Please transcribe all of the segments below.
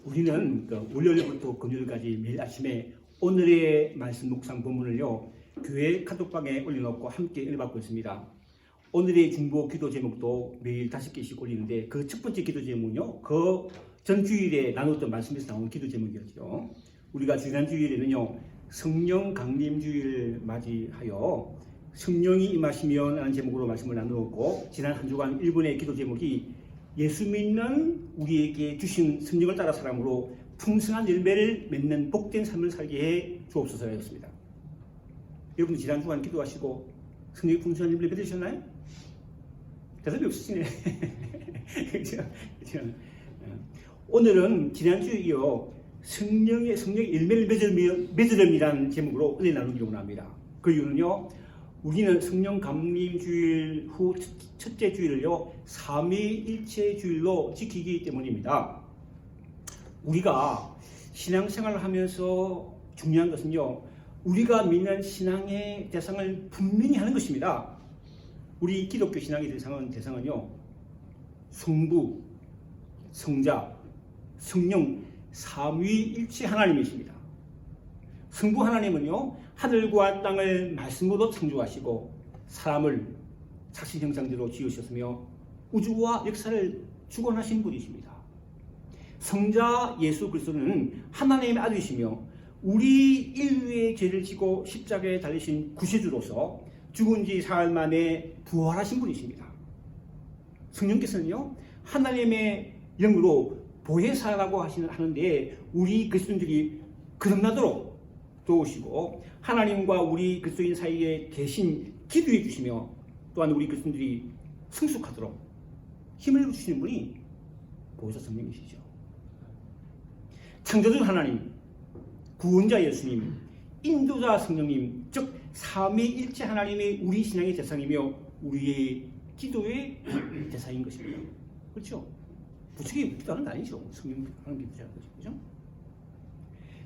우리는 월요일부터 금요일까지 매일 아침에 오늘의 말씀 묵상 본문을요 교회 카톡방에 올려놓고 함께 읽어받고 있습니다. 오늘의 중보 기도 제목도 매일 5개씩 올리는데 그 첫 번째 기도 제목은요 그 전 주일에 나눴던 말씀에서 나온 기도 제목이었죠. 우리가 지난 주일에는요 성령 강림 주일 맞이하여 성령이 임하시면 라는 제목으로 말씀을 나누었고, 지난 한 주간 1분의 기도 제목이 예수 믿는 우리에게 주신 성령을 따라 사람으로 풍성한 열매를 맺는 복된 삶을 살게 해 주옵소서였습니다. 여러분 지난 주간 기도하시고 성령의 풍성한 열매 맺으셨나요? 대답이 없으시네. 그렇죠? 오늘은 지난주에 이어 성령의 열매를 맺으렴이라는 제목으로 은혜 나누기로 합니다. 그 이유는요, 우리는 성령 감림 주일 후 첫째 주일을요 삼위일체 주일로 지키기 때문입니다. 우리가 신앙생활을 하면서 중요한 것은요, 우리가 믿는 신앙의 대상을 분명히 하는 것입니다. 우리 기독교 신앙의 대상은요 성부, 성자, 성령 삼위일체 하나님이십니다. 성부 하나님은요 하늘과 땅을 말씀으로 창조하시고 사람을 자신 형상대로 지으셨으며 우주와 역사를 주관하신 분이십니다. 성자 예수 그리스도는 하나님의 아들이시며 우리 인류의 죄를 지고 십자가에 달리신 구세주로서 죽은 지 사흘 만에 부활하신 분이십니다. 성령께서는요 하나님의 영으로 보혜사라고 하는데 우리 그리스도인들이 거듭나도록 도우시고 하나님과 우리 그리스도인 사이에 대신 기도해 주시며 또한 우리 그리스도인들이 성숙하도록 힘을 주시는 분이 보혜사 성령이시죠. 창조주 하나님, 구원자 예수님, 인도자 성령님, 즉 삼위일체 하나님이 우리 신앙의 대상이며 우리의 기도의 대상인 것입니다. 그렇죠? 부처기 기도하는 거 아니죠. 성령 하나님 기도하는 것이죠. 그렇죠?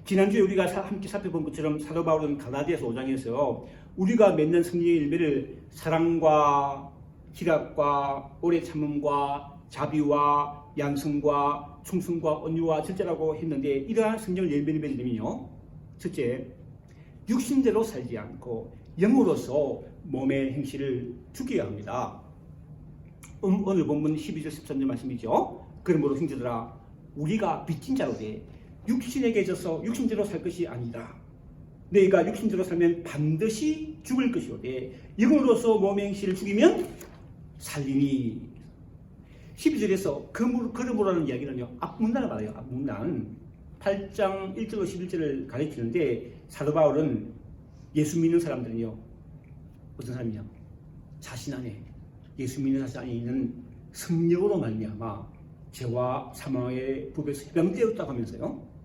지난주에 우리가 함께 살펴본 것처럼 사도 바울은 갈라디아서 5장에서 우리가 맺는 성령의 열매를 사랑과 희락과 오래 참음과 자비와 양성과 충성과 온유와 절제라고 했는데, 이러한 성령의 열매를 맺으려면요, 첫째, 육신대로 살지 않고 영으로서 몸의 행실을 죽여야 합니다. 오늘 본문 12절 13절 말씀이죠. 그러므로 형제들아, 우리가 빚진 자로 돼 육신에게 져서 육신대로 살 것이 아니다. 너희가 육신대로 살면 반드시 죽을 것이오되 영으로서 몸의 행실을 죽이면 살리니. 12절에서 그러므로라는 이야기는요 앞문단을 말해요. 앞문단 8장 1절로 11절을 가리키는데, 사도 바울은 예수 믿는 사람들은요 어떤 사람이냐, 자신 안에 예수 믿는 자신 안에 있는 성령으로 말미암아 죄와 사망의 법에서 해방되었다고 하면서요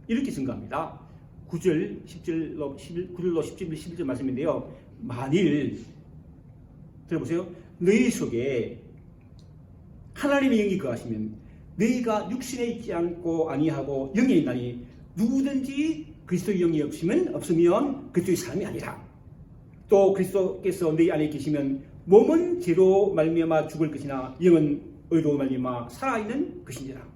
이렇게 증거합니다. 9절 10절로 11절 말씀인데요, 만일 들어보세요, 너희 속에 하나님의 영이 거하시면 너희가 육신에 있지 않고 아니하고 영에 있나니 누구든지 그리스도의 영이 없으면 그리스도의 사람이 아니라. 또 그리스도께서 너희 안에 계시면 몸은 죄로 말미암아 죽을 것이나 영은 의로 말미암아 살아있는 것이니라.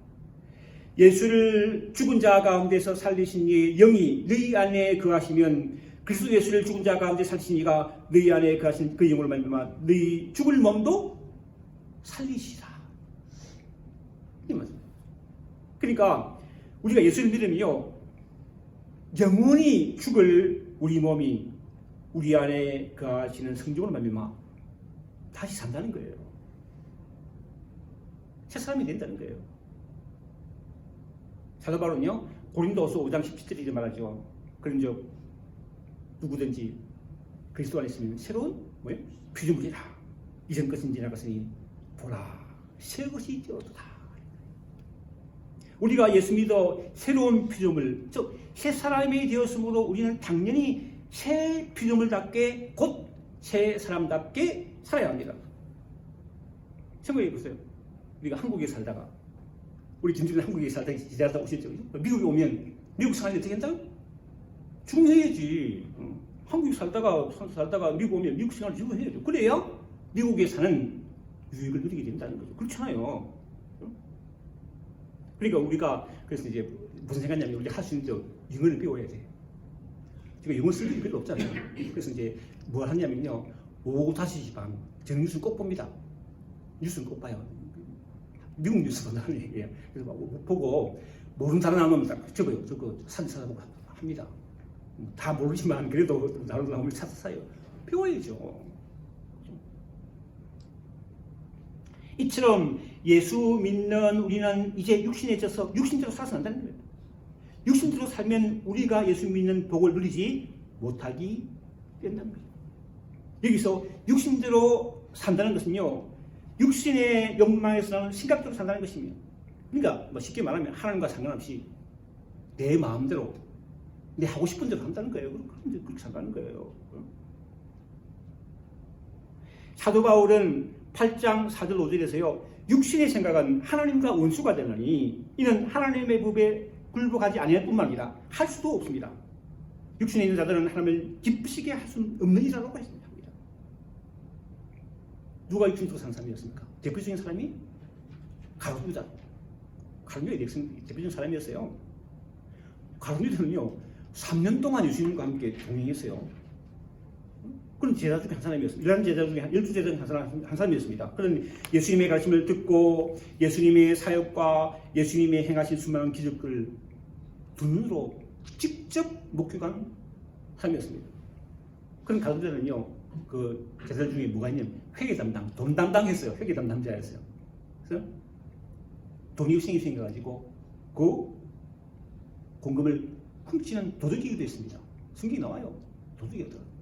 예수를 죽은 자 가운데서 살리신 이의 영이 너희 안에 거하시면 그리스도 예수를 죽은 자 가운데 살리신 이가 너희 안에 거하신 그 영으로 말미암아 너희 죽을 몸도 살리시라. 그러니까 우리가 예수를 믿으면요 영원히 죽을 우리 몸이 우리 안에 거하시는 성령으로 말미암아 다시 산다는 거예요. 새 사람이 된다는 거예요. 사도 바울은요 고린도서 5장 17절에 말하죠. 그런즉 누구든지 그리스도 안에 있으면 새로운 피조물이라. 이전 것은 지나갔으니 보라 새 것이 되었도다. 우리가 예수 믿어 새로운 피조물, 즉 새 사람이 되었으므로 우리는 당연히 새 피조물답게 곧 새 사람답게 살아야 합니다. 생각해 보세요. 우리가 한국에 살다가, 우리 김준은 한국에 살다가 지내다 오셨죠. 미국에 오면 미국 생활이 어떻게 한다고? 적응해야지. 한국에 살다가 미국 오면 미국 생활을 적응해야죠. 그래야 미국에 사는 유익을 누리게 된다는 거죠. 그렇잖아요. 그러니까 우리가 그래서 이제 무슨 생각이냐면 우리가 할 수 있는 영어를 배워야 돼. 제가 영어 쓸 일이 별로 없잖아요. 그래서 이제 뭘 하냐면요. 오후 5시 반 저는 뉴스는 꼭 봅니다. 뉴스는 꼭 봐요. 미국 뉴스 본다는 얘기예요. 그래서 보고 모르는 단어 나오면 딱 적어요. 저거 찾아보고 합니다. 다 모르지만 그래도 단어 나오면 찾아서요. 배워야죠. 이처럼 예수 믿는 우리는 이제 육신에 져서 육신대로 살아서 한다는 거예요. 육신대로 살면 우리가 예수 믿는 복을 누리지 못하기 된다는 거예요. 여기서 육신대로 산다는 것은요, 육신의 욕망에서는 심각적으로 산다는 것입니다. 그러니까 뭐 쉽게 말하면 하나님과 상관없이 내 마음대로 내 하고 싶은 대로 한다는 거예요. 그렇게 산다는 거예요. 사도 바울은 8장 4절 5절에서요. 육신의 생각은 하나님과 원수가 되느니 이는 하나님의 법에 굴복하지 아니할 뿐만 아니라 할 수도 없습니다. 육신에 있는 자들은 하나님을 기쁘시게 할 수 없는 이라고 했습니다. 누가 육신으로 사는 사람이었습니까? 대표적인 사람이 가룟 유다. 가룟 유다의 대표적인 사람이었어요. 가룟 유다는요 3년 동안 예수님과 함께 동행했어요. 그런 제자 중에 한 사람이었습니다. 11 제자 중에 12제자 중에 한 사람이었습니다. 그런 예수님의 가르침을 듣고 예수님의 사역과 예수님의 행하신 수많은 기적을 두 눈으로 직접 목격한 사람이었습니다. 그런 가룟 유다는요 그 제자 중에 뭐가 있냐면 회계 담당, 돈 담당했어요. 회계 담당자였어요. 그래서 돈이 생겨가지고 그 공금을 훔치는 도둑이기도 했습니다. 성경이 나와요. 도둑이었더라고요.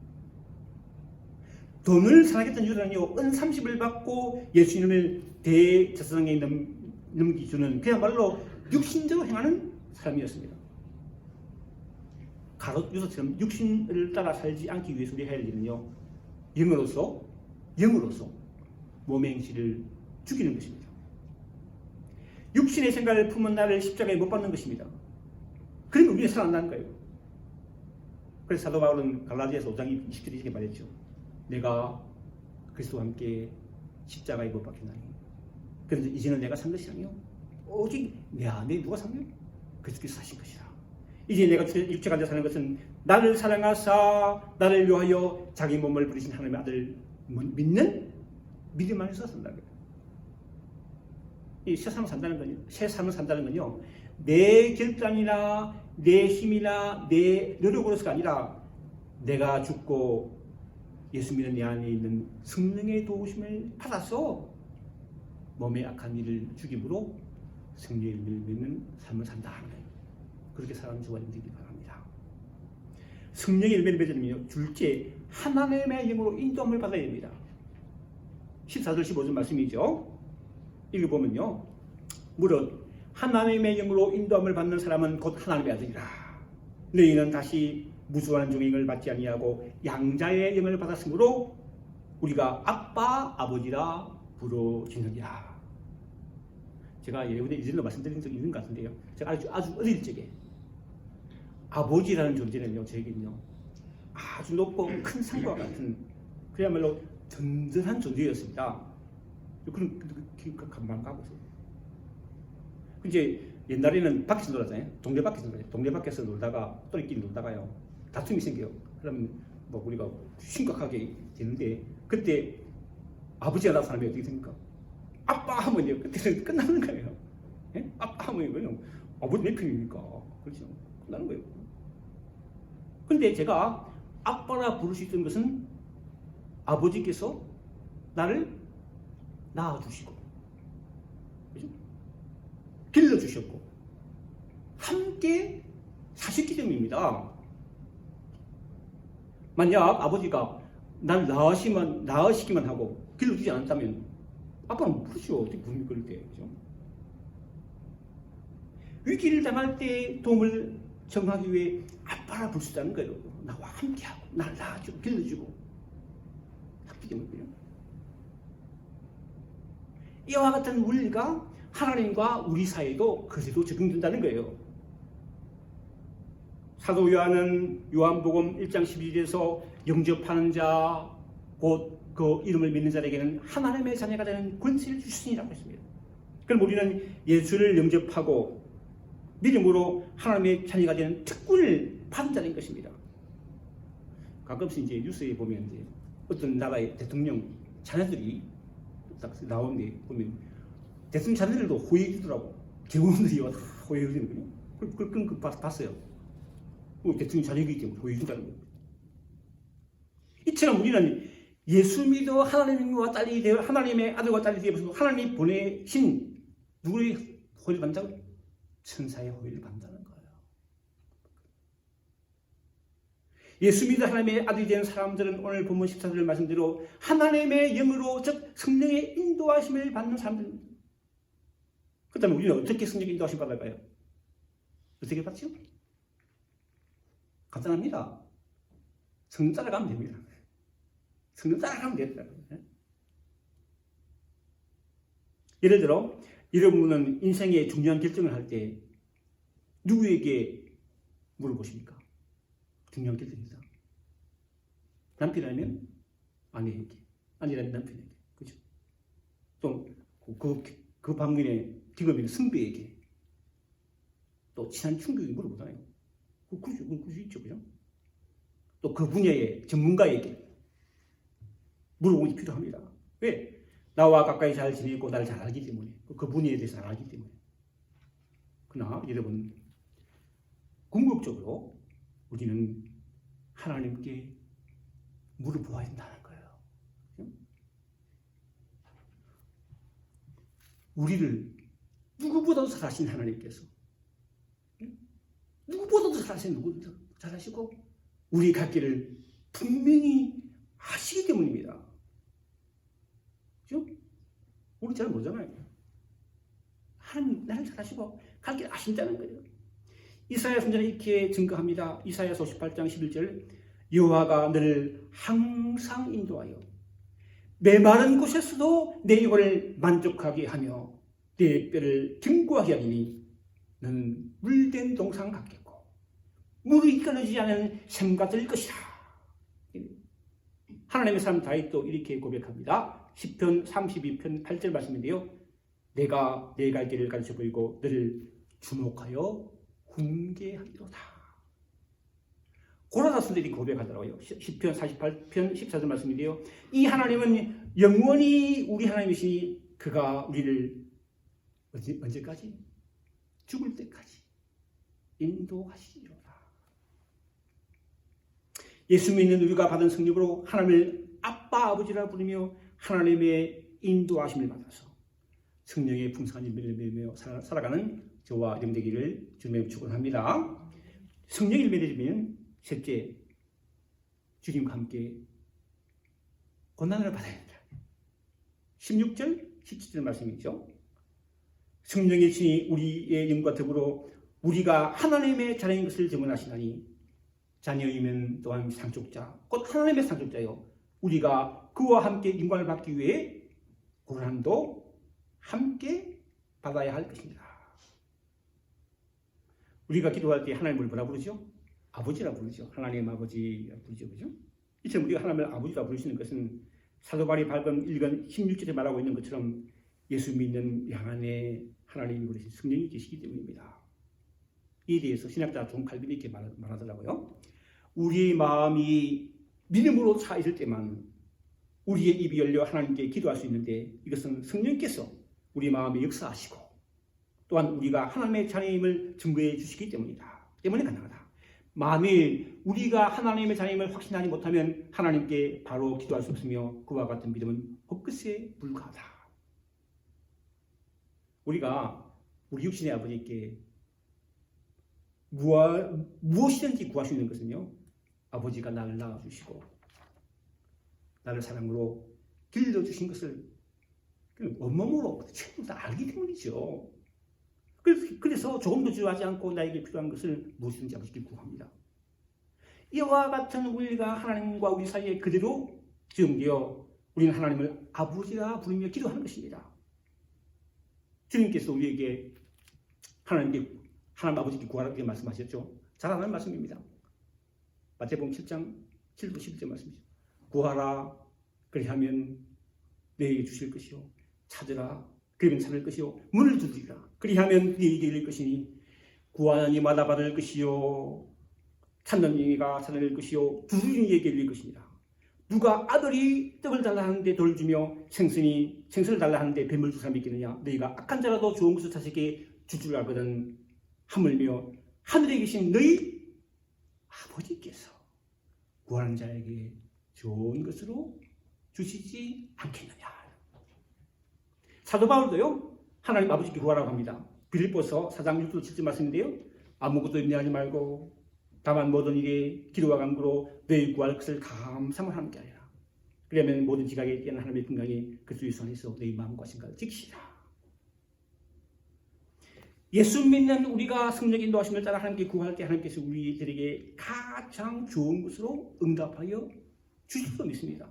돈을 사랑했던 유다는요, 은 30을 받고 예수님을 대제사장에 넘기주는 그야말로 육신대로 행하는 사람이었습니다. 가롯 유다처럼 육신을 따라 살지 않기 위해서 우리가 해야 할 일은요, 영으로서 몸의 행실을 죽이는 것입니다. 육신의 생각을 품은 나를 십자가에 못 박는 것입니다. 그러면 우리는 살아난다는 거예요. 그래서 사도 바울은 갈라디아서 5장 20절에 이렇게 말했죠. 내가 그리스도와 함께 십자가에 못 박혔나니 그런데 이제는 내가 산 것이 아니요 오직 내 안에 누가 사냐? 그리스도께서 사신 것이라. 이제 내가 육체 가운데 사는 것은 나를 사랑하사 나를 위하여 자기 몸을 부리신 하나님의 아들 믿는 믿음 안에서 산다는 거예요. 이 세상을 산다는 건요 내 결단이나 내 힘이나 내 노력으로서가 아니라 내가 죽고 예수 믿는 내 안에 있는 성령의 도우심을 받아서 몸의 악한 일을 죽임으로 성령의 일을 믿는 삶을 산다 하는 거예요. 그렇게 사람 저와 되기 바랍니다. 성령의 열매를 맺으려면 둘째 하나님의 영으로 인도함을 받아야 됩니다. 14절 15절 말씀이죠. 읽어보면요. 무릇 하나님의 영으로 인도함을 받는 사람은 곧 하나님의 아들이라. 너희는 다시 무수한 종행을 받지 아니하고 양자의 영을 받았으므로 우리가 아빠 아버지라 부르짖느니라. 제가 예전에 이전에 말씀드린 적이 있는 것 같은데요. 제가 아주 어릴 적에 아버지라는 존재는요 저에게는요 아주 높고 큰 산과 같은 그야말로 든든한 존재였습니다. 그런 감만 가고 있어요. 이제 옛날에는 밖에서 놀았잖아요. 동네 밖에서 놀아요. 동네 밖에서 놀다가 또래끼리 놀다가요 다툼이 생겨요. 그러면 뭐 우리가 심각하게 되는데 그때 아버지가 나타나면 어떻게 됩니까? 아빠 하면요 그때는 끝나는 거예요. 예? 아빠 하면요 아버지 내 편이니까 그렇죠. 끝나는 거예요. 근데 제가 아빠라 부를 수 있던 것은 아버지께서 나를 낳아주시고 그렇죠? 길러주셨고 함께 사셨기 때문입니다. 만약 아버지가 날 낳으시기만 하고 길러주지 않았다면 아빠는 못 부르죠. 어떻게 부릅니까? 그럴 때. 그렇죠? 위기를 당할 때 도움을 청하기 위해 아빠라 부를 수 있다는 거예요. 나와 함께하고 날 낳아주고 길러주고 하기 때문이에요. 이와 같은 원리가 하나님과 우리 사이에도 그대로 적용된다는 거예요. 사도 요한은 요한복음 1장 12절에서 영접하는 자 곧 그 이름을 믿는 자에게는 하나님의 자녀가 되는 권세를 주시니라고 했습니다. 그럼 우리는 예수를 영접하고 믿음으로 하나님의 자녀가 되는 특권을 받은 자인 것입니다. 가끔씩 이제 뉴스에 보면 이제 어떤 나라의 대통령 자녀들이 딱 나오는데 보면 대통령 자녀들도 호의해 주더라고. 경호원들이 와 호의해 주는 거예요. 그런 거 봤어요. 대통령 자녀이기 때문에 호의해 준다는 거예요. 이처럼 우리는 예수 믿어 하나님과 딸이 되어 하나님의 아들과 딸이 되어서 하나님이 보내신 누구의 호의를 받는다고? 천사의 호의를 받는다는 거예요. 예수 믿어 하나님의 아들이 된 사람들은 오늘 본문 14절 말씀대로 하나님의 영으로 즉 성령의 인도하심을 받는 사람들입니다. 그렇다면 우리는 어떻게 성령의 인도하심 받을까요? 어떻게 받죠? 간단합니다. 성령 따라가면 됩니다. 성령 따라가면 됩니다. 예를 들어 여러분은 인생의 중요한 결정을 할 때 누구에게 물어보십니까? 중요한 결정이다. 남편이라면 아내에게, 아내라면 남편에게, 그죠? 또 그 방면에 직업인 선배에게, 또 친한 친구에게 물어보잖아요. 그럴 수 있죠, 그죠? 또 그 분야의 전문가에게 물어보는 게 필요합니다. 왜? 나와 가까이 잘 지내고 나를 잘 알기 때문에, 그 분야에 대해서 잘 알기 때문에. 그러나 여러분, 궁극적으로 우리는 하나님께 물어보아야 된다는 거예요. 우리를 누구보다도 잘하신 하나님께서, 누구보다도 잘하시고 우리 갈 길을 분명히 아시기 때문입니다. 그죠? 우리 잘 모르잖아요. 하나님 나를 잘하시고 갈 길 아신다는 거예요. 이사야 선지자는 이렇게 증거합니다. 이사야서 58장 11절 여호와가 너를 항상 인도하여 메마른 곳에서도 내 영혼을 만족하게 하며 내 뼈를 견고하게 하리니 너는 물된 동상 같겠고 물이 끊어지지 않은 샘과 될 것이라. 하나님의 사람 다윗도 이렇게 고백합니다. 시편 32편 8절 말씀인데요. 내가 내 갈 길을 가르쳐 보이고 너를 주목하여 훈계하리로다. 고라다스들이 고백하더라고요. 시편 48편 14절 말씀인데요. 이 하나님은 영원히 우리 하나님이시니 그가 우리를 언제까지? 죽을 때까지 인도하시리로다. 예수 믿는 우리가 받은 성령으로 하나님을 아빠 아버지라 부르며 하나님의 인도하심을 받아서 성령의 풍성한 일들을 누리며 살아가는 저와 여러분 되기를 주님의 축원합니다. 성령이 맺어지면 셋째, 주님과 함께 고난을 받아야 된다. 16절, 17절 말씀이죠. 성령의 신이 우리의 영과 더불어 우리가 하나님의 자녀인 것을 증언하시나니 자녀이면 또한 상속자, 곧 하나님의 상속자요. 우리가 그와 함께 영광을 받기 위해 고난도 함께 받아야 할 것입니다. 우리가 기도할 때 하나님을 뭐라 부르죠? 아버지라 부르죠. 하나님 아버지라 부르죠. 그죠? 이처럼 우리가 하나님을 아버지라 부르시는 것은 사도 바울이 밟은 1권 16절에 말하고 있는 것처럼 예수 믿는 양안에 하나님이 부르신 성령이 계시기 때문입니다. 이에 대해서 신학자 존 칼빈이 이렇게 말하더라고요. 우리의 마음이 믿음으로 차 있을 때만 우리의 입이 열려 하나님께 기도할 수 있는데 이것은 성령께서 우리 마음에 역사하시고 또한 우리가 하나님의 자녀임을 증거해 주시기 때문에 가능하다. 만일 우리가 하나님의 자녀임을 확신하지 못하면 하나님께 바로 기도할 수 없으며 그와 같은 믿음은 헛것에 불과하다. 우리가 우리 육신의 아버지께 무엇이든지 구할 수 있는 것은요, 아버지가 나를 낳아주시고 나를 사랑으로 길러주신 것을 온몸으로 전부 다 알기 때문이죠. 그래서 조금도 주저하지 않고 나에게 필요한 것을 무엇이든지 아버지께 구합니다. 이와 같은 우리가 하나님과 우리 사이에 그대로 지음되어 우리는 하나님을 아버지라 부르며 기도하는 것입니다. 주님께서 우리에게 하나님 아버지께 구하라고 말씀하셨죠. 잘하는 말씀입니다. 마태복음 7장 7절 11절 말씀이죠. 구하라 그리하면 너에게 주실 것이요 찾으라 그러면 찾을 것이요 문을 두드리라. 그리하면 네게 열릴 것이니 구하는 이마다 받을 것이요 찾는 이가 찾을 것이요 두드리는 이에게 열릴 것이니라. 누가 아들이 떡을 달라 하는데 돌을 주며 생선을 달라 하는데 뱀을 줄 사람이 있겠느냐. 너희가 악한 자라도 좋은 것을 자식에게 줄 줄 알거든. 하물며 하늘에 계신 너희 아버지께서 구하는 자에게 좋은 것으로 주시지 않겠느냐. 사도 바울도요 하나님 아버지께 구하라고 합니다. 빌립보서 4장 6절 7절 말씀인데요. 아무것도 염려하지 말고 다만 모든 일에 기도와 간구로 너희 구할 것을 감사만 하는 게 아니라 그러면 모든 지각에 있는 하나님의 평강이 그리스도의 손에서 너희 마음과 생각을 지키시라. 예수 믿는 우리가 성령 인도하심을 따라 하나님께 구할 때 하나님께서 우리들에게 가장 좋은 것으로 응답하여 주실 수 믿습니다.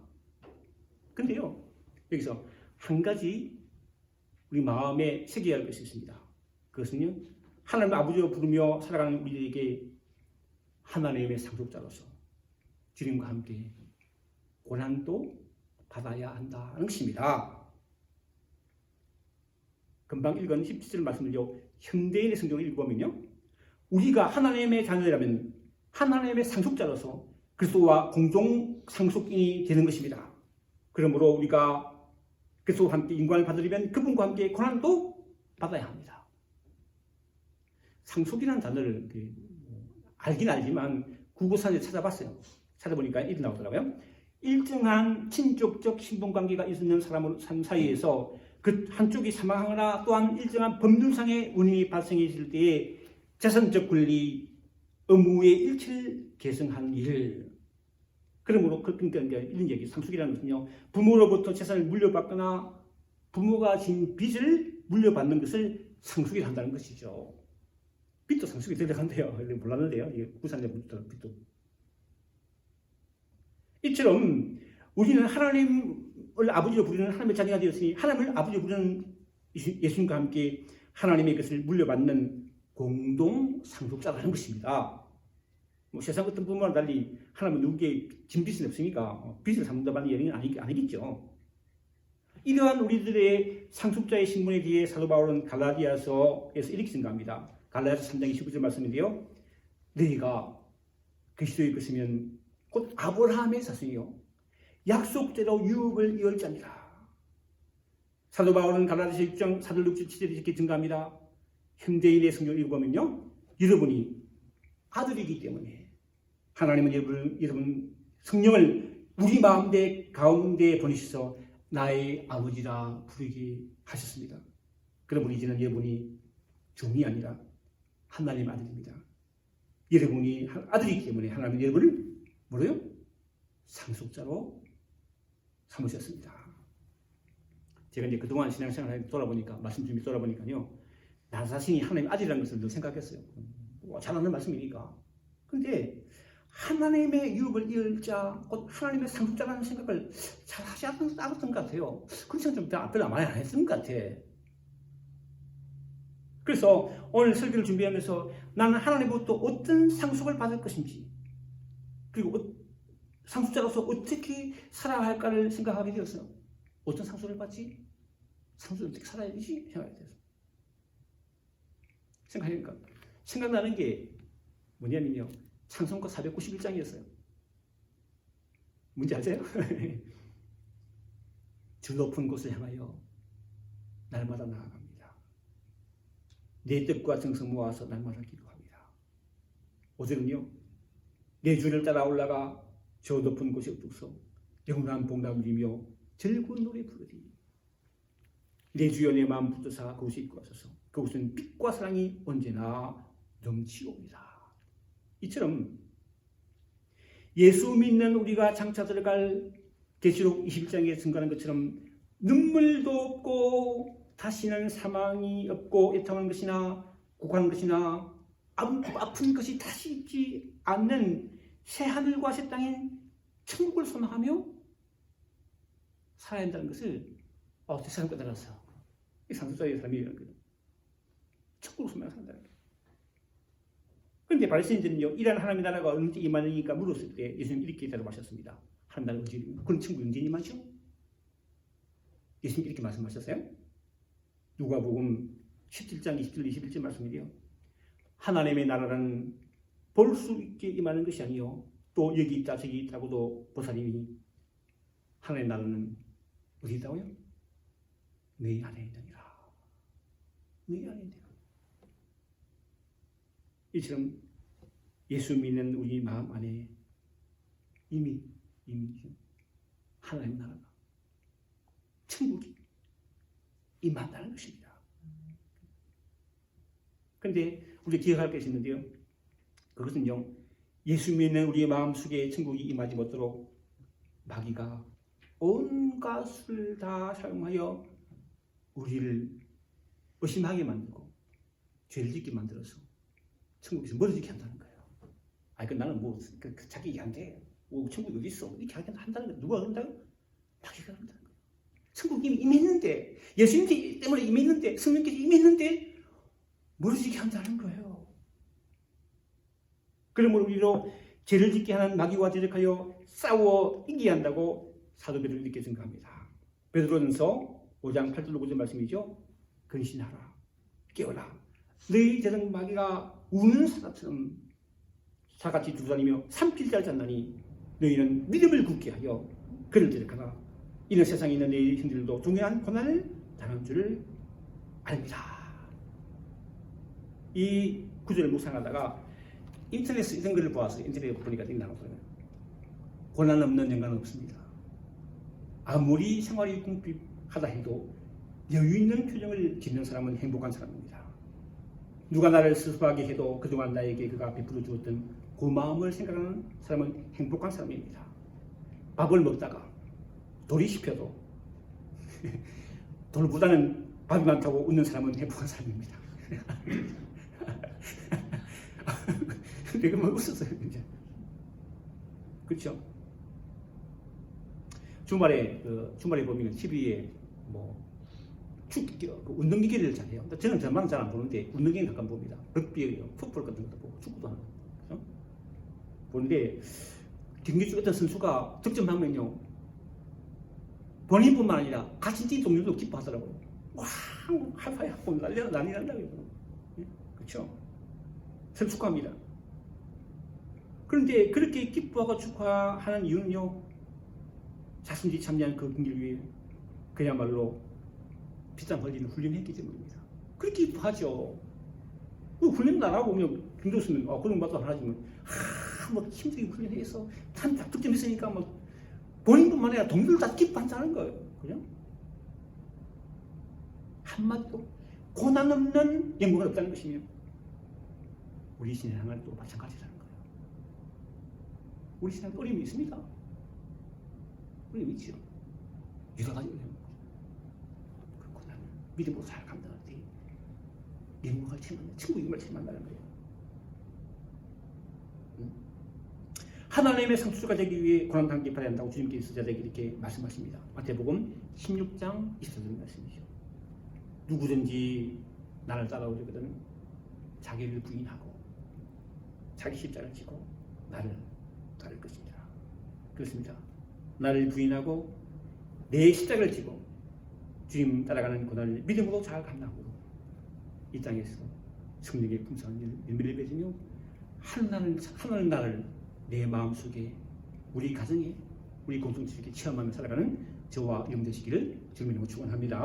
근데요 여기서 한 가지 우리 마음에 새겨야 할 것이 있습니다. 그것은요 하나님 아버지로 부르며 살아가는 우리에게 하나님의 상속자로서 주님과 함께 고난도 받아야 한다는 것입니다. 금방 읽은 17절 말씀을요 현대인의 성경을 읽어보면요 우리가 하나님의 자녀라면 하나님의 상속자로서 그리스도와 공동 상속인이 되는 것입니다. 그러므로 우리가 그리스도와 함께 인관을 받으려면 그분과 함께 고난도 받아야 합니다. 상속이라는 단어를 알긴 알지만 구구산에 찾아봤어요. 찾아보니까 이렇게 나오더라고요. 일정한 친족적 신분관계가 있는 사람 사이에서 그 한쪽이 사망하거나 또한 일정한 법률상의 원인이 발생했을 때에 재산적 권리, 의무의 일치를 계승한 일. 그러므로 그러니까 이런 얘기 상속이라는 것은요 부모로부터 재산을 물려받거나 부모가 진 빚을 물려받는 것을 상속이 한다는 것이죠. 빚도 상속이 들어간대요. 몰랐는데요. 이게 구산자부터 빚도. 이처럼 우리는 하나님을 아버지로 부르는 하나님의 자녀가 되었으니 하나님을 아버지로 부르는 예수님과 함께 하나님의 것을 물려받는 공동 상속자라는 것입니다. 뭐 세상 같은 부모와 달리 하나님은 누구에게 진 빚은 없으니까 빚을 상담하는 예능은 아니겠죠. 이러한 우리들의 상속자의 신분에 대해 사도 바울은 갈라디아서에서 이렇게 증가합니다. 갈라디아서 3장 29절 말씀인데요. 너희가 그리스도의 것이면 곧 아브라함의 자손이요 약속대로 유업을 이을 자니라. 사도 바울은 갈라디아서 6장 4절 6절 7절 이렇게 증가합니다. 현대인의 성경을 읽어보면요 여러분이 아들이기 때문에 하나님은 여러분 성령을 우리 마음 가운데 보내셔서 나의 아버지라 부르게 하셨습니다. 그러므로 이제는 여러분이 종이 아니라 하나님의 아들입니다. 여러분이 아들이기 때문에 하나님은 여러분을 뭐래요? 상속자로 삼으셨습니다. 제가 이제 그동안 신앙생활을 돌아보니까 말씀 준비 돌아보니까요 나 자신이 하나님의 아들이라는 것을 늘 생각했어요. 잘하는 말씀이니까. 근데 하나님의 유업을 이을 자, 곧 하나님의 상속자라는 생각을 잘 하지 않았던 것 같아요. 그런 생각 좀 별로 많이 안 했던 것 같아. 그래서 오늘 설교를 준비하면서 나는 하나님으로부터 어떤 상속을 받을 것인지 그리고 상속자로서 어떻게 살아야 할까를 생각하게 되었어요. 어떤 상속을 받지? 상속을 어떻게 살아야 되지? 생각이 되었어요. 생각하니까 생각나는 게 뭐냐면요. 찬송가 491장이었어요. 뭔지 아세요? 주 높은 곳을 향하여 날마다 나아갑니다. 내 뜻과 정성 모아서 날마다 기도합니다. 5절은요. 내 주를 따라 올라가 저 높은 곳에 엎드서 영원한 복락을 누리며 즐거운 노래 부르리. 내 주여 내 마음 붙드사 그곳에 입고 하소서. 그곳은 빛과 사랑이 언제나 넘치옵니다. 이처럼 예수 믿는 우리가 장차 들어갈 계시록 21장에 증거하는 것처럼 눈물도 없고 다시는 사망이 없고 애통하는 것이나 고관하는 것이나 아픈 것이 다시 있지 않는 새 하늘과 새 땅인 천국을 소망하며 살아야 한다는 것을 세상 깨달았어. 이 상속자의 삶이라는 거예요. 천국을 소망하며 산다는 거예요. 그런데 바리새인들은요, 이런 하나님의 나라가 언제 임하느니까 물었을 때 예수님 이렇게 대답하셨습니다. 하나님 나라가 언제 임하죠? 그런 천국이 언제 임하죠? 예수님 이렇게 말씀하셨어요. 누가복음 17장 20절 21절 말씀이요. 하나님의 나라는 볼 수 있게 임하는 것이 아니요 또 여기 있다 저기 있다고도 보살님이 하나님의 나라는 어디 있다고요? 내 안에 있느니라. 내 안에 있느니라. 이처럼 예수 믿는 우리 마음 안에 이미 하나님의 나라가 천국이 임한다는 것입니다. 그런데 우리 기억할 것이 있는데요. 그것은요. 예수 믿는 우리의 마음속에 천국이 임하지 못도록 마귀가 온갖 수를 다 사용하여 우리를 의심하게 만들고 죄를 짓게 만들어서 천국에서 멀어지게 한다는 거예요. 그 나는 자기 얘기한테 천국이 어디 있어? 이렇게 한다는 거예요. 누가 그런다고? 마귀가 그런다는 거예요. 천국이 이미 임했는데 예수님 때문에 임했는데 성령께서 임했는데 멀어지게 한다는 거예요. 그러므로 우리로 죄를 짓게 하는 마귀와 대적하여 싸워 이기게 한다고 사도 베드로는 이렇게 증거합니다. 베드로전서 5장 8절 9절 말씀이죠. 근신하라. 깨어라. 너희 대적 마귀가 우는 사자처럼 사같이 두다니며 삼킬자를 잡나니 너희는 믿음을 굳게 하여 그를 대적하라. 이는 세상에 있는 너희 형들도 중요한 고난을 당한 줄을 아닙니다. 이 구절을 묵상하다가 인터넷에 이런 글을 보았어요. 인터넷에 보니까 나오더라고요. 고난 없는 영광은 없습니다. 아무리 생활이 궁핍하다 해도 여유 있는 표정을 짓는 사람은 행복한 사람입니다. 누가 나를 수습하게 해도 그동안 나에게 그가 베풀어 주었던 고마움을 생각하는 사람은 행복한 사람입니다. 밥을 먹다가 돌이 씹혀도 돌보다는 밥이 많다고 웃는 사람은 행복한 사람입니다. 내가 막 웃었어요, 이제. 그렇죠? 주말에 보면 TV에 운동기계를 잘해요. 저는 전망 잘 안 보는데 운동기계는 가끔 봅니다. 럭비, 풋볼 같은 것도 보고 축구도 하고 그렇죠? 보는데 경기 중 어떤 선수가 득점하면요 본인뿐만 아니라 같이 팀 동료도 기뻐하더라고요. 와, 하이파이하고 난리 난다고요. 그렇죠? 서로 축하합니다. 그런데 그렇게 기뻐하고 축하하는 이유는요, 자신들이 참여한 그 경기를 위해 그야말로 비싼 권리를 훈련했기 때문입니다. 그렇게 기뻐하죠. 훈련도 안 하고 그냥 경도 쓰면 그런 것도 안 하지만 힘들게 훈련해서 한 득점했으니까 본인뿐만 아니라 동료들 다 기뻐한다는 거예요. 그냥 한마디로 고난 없는 영광은 없다는 것이며 우리 신앙은 또 마찬가지라는 거예요. 우리 신앙은 어려움이 있습니다. 어려움이 있죠. 여러 가지 어려움이 있죠. 그 고난을 믿음으로 잘 감당할 때 영광을 체험한다. 천국임을 체험한다는 거예요. 하나님의 상수가 되기 위해 고난 당기 받아야 한다고 주님께서 제자에게 이렇게 말씀하십니다. 마태복음 16장 24절 말씀이죠. 누구든지 나를 따라오려거든 자기를 부인하고 자기 십자가를 지고 나를 따를 것입니다. 그렇습니다. 나를 부인하고 내 십자가를 지고 주님 따라가는 고난을 믿음으로 잘 감당하고 이 땅에서 성령의 풍성한 열매를 맺으며 하나님 나를 내 마음속에 우리 가정에 우리 공동체에 체험하며 살아가는 저와 여러분 되시기를 주님으로 축원합니다.